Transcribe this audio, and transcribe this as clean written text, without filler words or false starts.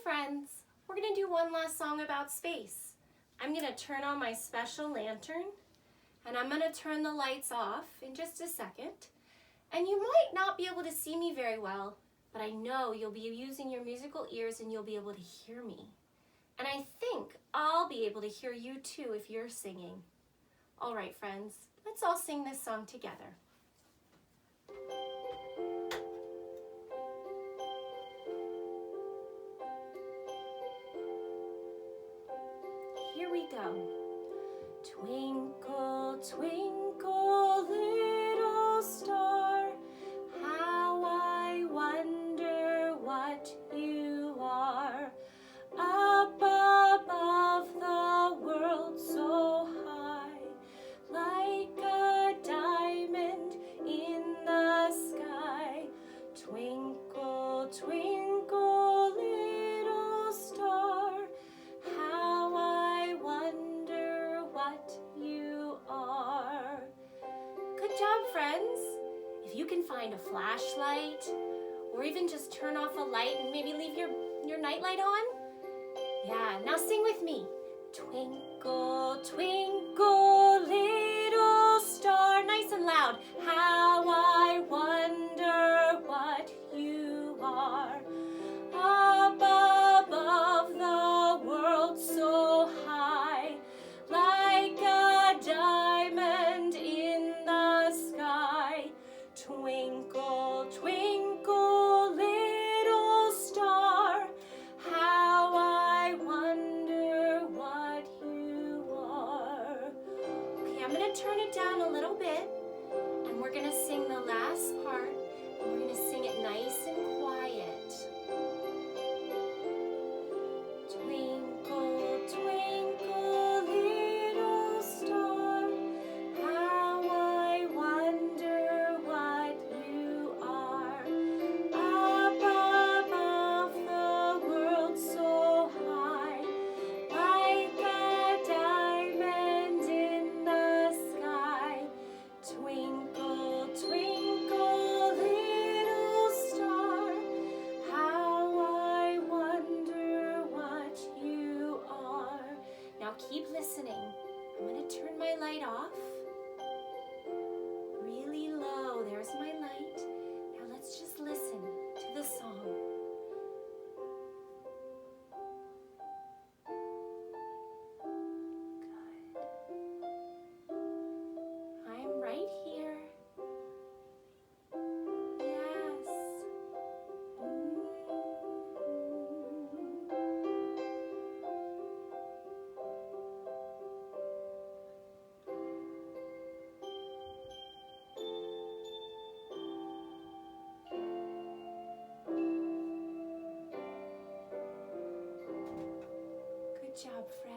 friends, we're going to do one last song about space. I'm going to turn on my special lantern and I'm going to turn the lights off in just a second. And you might not be able to see me very well, but I know you'll be using your musical ears and you'll be able to hear me. And I think I'll be able to hear you too if you're singing. All right, friends, let's all sing this song together. Here we go. Twinkle, twinkle, little star, how I wonder what you are. Up above the world so high, like a diamond in the sky. Twinkle, twinkle, little star, how I wonder what you are. Good job, friends. If you can find a flashlight, or even just turn off a light and maybe leave your nightlight on. Yeah, now sing with me. Twinkle, twinkle, little star. Nice and loud. How I wonder what you are. Up above the world so high, like a diamond in the sky. Twinkle, twinkle, little star, how I wonder what you are. Okay, I'm going to turn it down a little bit, and we're going to sing the last part, and we're going to sing it nice and quiet. Twinkle, twinkle, little star, how I wonder what you are. Up above the world so high, like a diamond in the sky. Twinkle, twinkle, little star, how I wonder what you are. Now keep listening. I'm going to turn my light off. Really low. There's my light. Now let's just listen to the song. Good. I'm right here. Yes. Good job, friends.